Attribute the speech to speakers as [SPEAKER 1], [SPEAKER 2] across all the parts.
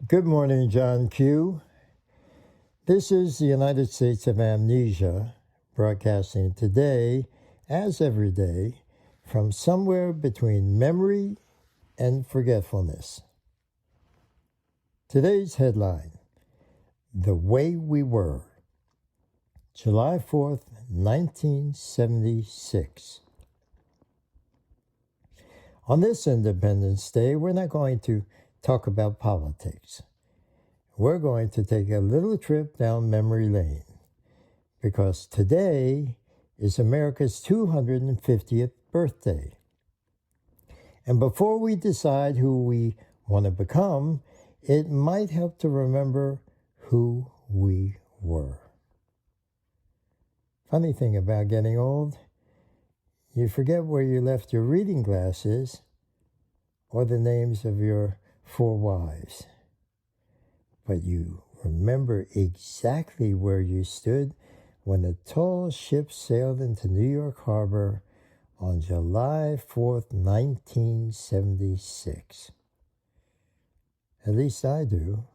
[SPEAKER 1] Good morning, John Q. This is the United States of Amnesia, broadcasting today, as every day, from somewhere between memory and forgetfulness. Today's headline, The Way We Were, July 4th, 1976. On this Independence Day, we're not going to talk about politics. We're going to take a little trip down memory lane because today is America's 250th birthday. And before we decide who we want to become, it might help to remember who we were. Funny thing about getting old, you forget where you left your reading glasses or the names of your 4 wives. But you remember exactly where you stood when the tall ship sailed into New York Harbor on July 4th, 1976. At least I do.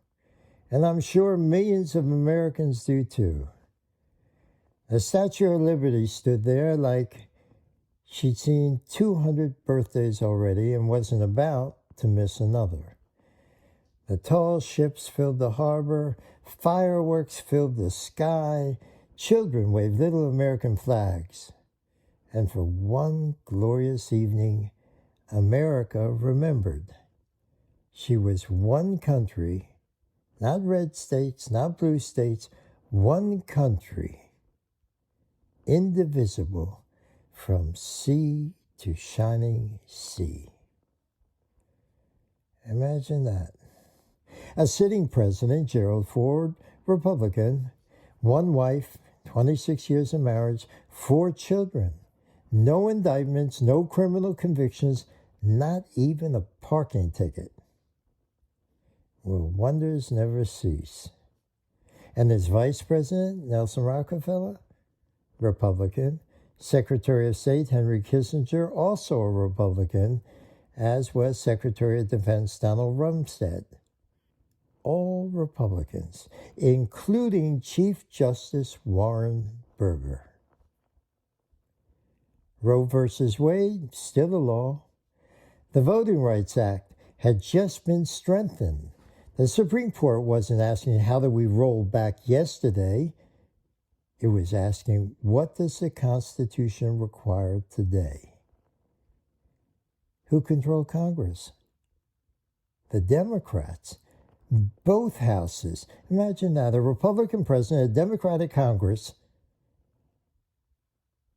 [SPEAKER 1] And I'm sure millions of Americans do too. The Statue of Liberty stood there like she'd seen 200 birthdays already and wasn't about to miss another. The tall ships filled the harbor, fireworks filled the sky, children waved little American flags. And for one glorious evening, America remembered. She was one country, not red states, not blue states, one country, indivisible from sea to shining sea. Imagine that. A sitting president, Gerald Ford, Republican, 1 wife, 26 years of marriage, 4 children, no indictments, no criminal convictions, not even a parking ticket. Will wonders never cease? And his vice president, Nelson Rockefeller, Republican, Secretary of State Henry Kissinger, also a Republican, as was Secretary of Defense Donald Rumsfeld. All Republicans, including Chief Justice Warren Burger. Roe versus Wade, still a law. The Voting Rights Act had just been strengthened. The Supreme Court wasn't asking how do we roll back yesterday. It was asking what does the Constitution require today? Who control Congress? The Democrats. Both houses. Imagine that, a Republican president, a Democratic Congress,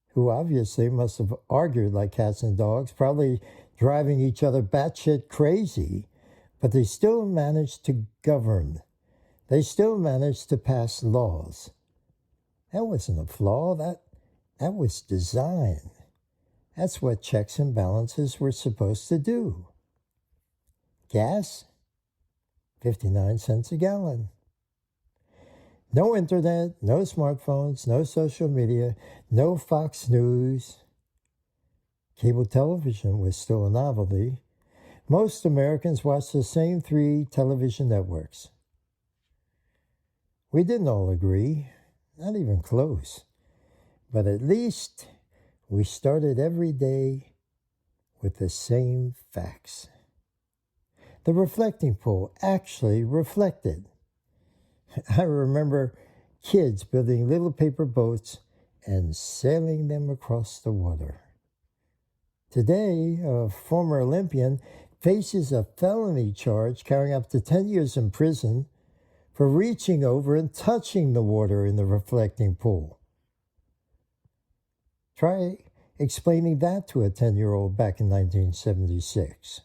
[SPEAKER 1] who obviously must have argued like cats and dogs, probably driving each other batshit crazy, but they still managed to govern. They still managed to pass laws. That wasn't a flaw, that was design. That's what checks and balances were supposed to do. Gas? 59 cents a gallon. No internet, no smartphones, no social media, no Fox News. Cable television was still a novelty. Most Americans watched the same 3 television networks. We didn't all agree, not even close. But at least we started every day with the same facts. The reflecting pool actually reflected. I remember kids building little paper boats and sailing them across the water. Today, a former Olympian faces a felony charge carrying up to 10 years in prison for reaching over and touching the water in the reflecting pool. Try explaining that to a 10-year-old back in 1976.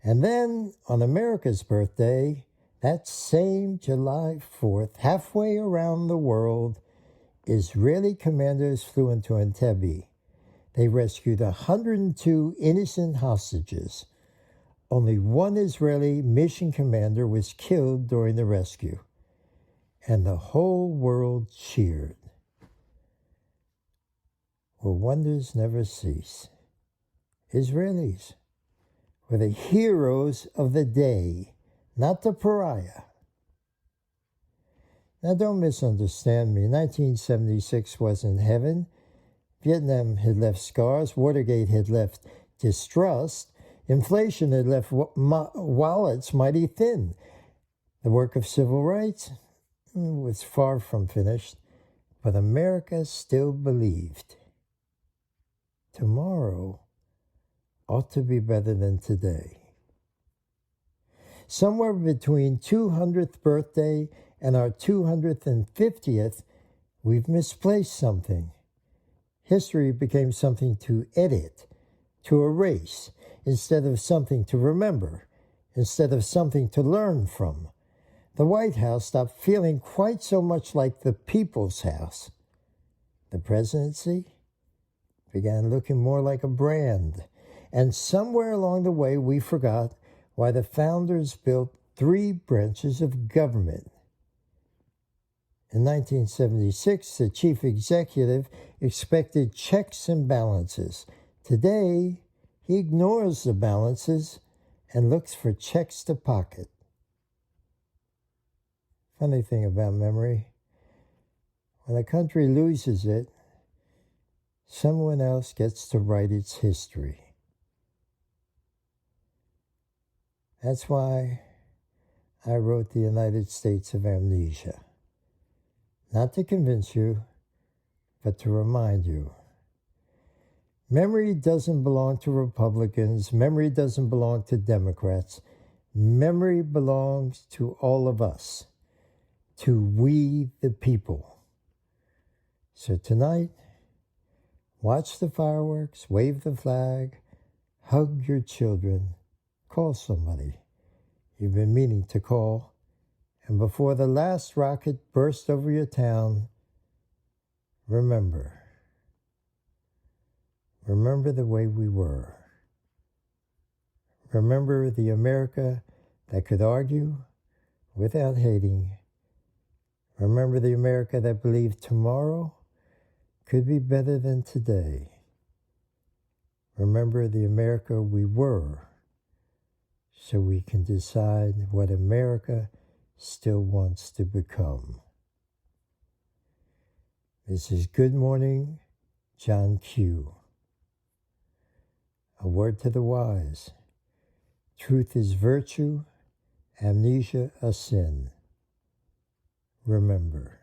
[SPEAKER 1] And then, on America's birthday, that same July 4th, halfway around the world, Israeli commanders flew into Entebbe. They rescued 102 innocent hostages. Only 1 Israeli mission commander was killed during the rescue. And the whole world cheered. Will wonders never cease? Israelis were the heroes of the day, not the pariah. Now, don't misunderstand me. 1976 wasn't heaven. Vietnam had left scars. Watergate had left distrust. Inflation had left wallets mighty thin. The work of civil rights was far from finished, but America still believed. Tomorrow ought to be better than today. Somewhere between 200th birthday and our 250th, we've misplaced something. History became something to edit, to erase, instead of something to remember, instead of something to learn from. The White House stopped feeling quite so much like the people's house. The presidency began looking more like a brand. And somewhere along the way, we forgot why the founders built 3 branches of government. In 1976, the chief executive expected checks and balances. Today, he ignores the balances and looks for checks to pocket. Funny thing about memory, when a country loses it, someone else gets to write its history. That's why I wrote the United States of Amnesia. Not to convince you, but to remind you. Memory doesn't belong to Republicans. Memory doesn't belong to Democrats. Memory belongs to all of us, to we the people. So tonight, watch the fireworks, wave the flag, hug your children, call somebody you've been meaning to call, and before the last rocket bursts over your town, remember the way we were. Remember the America that could argue without hating. Remember the America that believed tomorrow could be better than today. Remember the America we were, so we can decide what America still wants to become. This is Good Morning, John Q. A word to the wise. Truth is virtue, amnesia a sin. Remember.